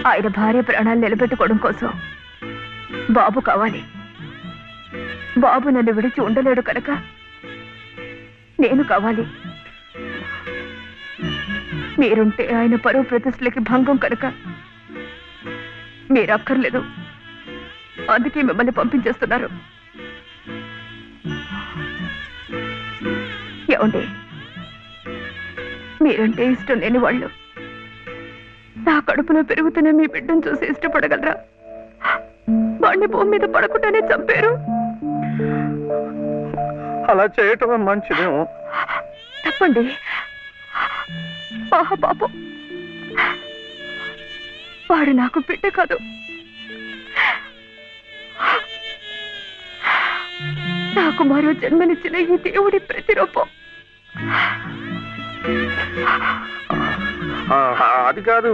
ఆయన భార్య ప్రాణాలు నిలబెట్టుకోవడం కోసం బాబు కావాలి. బాబు నన్ను విడిచి ఉండలేడు కనుక నేను కావాలి. మీరుంటే ఆయన పరువు ప్రతిష్టలకి భంగం కనుక మీరు అక్కర్లేదు. అందుకే మిమ్మల్ని పంపించేస్తున్నారు. ఏమండి, మీరంటే ఇష్టం లేని వాళ్ళు నా కడుపులో పెరుగుతున్న మీ బిడ్డను చూసి ఇష్టపడగలరా? వాడిని భూమి మీద పడకుండానే చంపారు. అలా చేయటం మంచిదేమో. తప్పండి. పాపం, వాడు నాకు బిడ్డ కాదు, నాకు మరో జన్మనిచ్చిన ఈ దేవుడి ప్రతిరూపం. అది కాదు.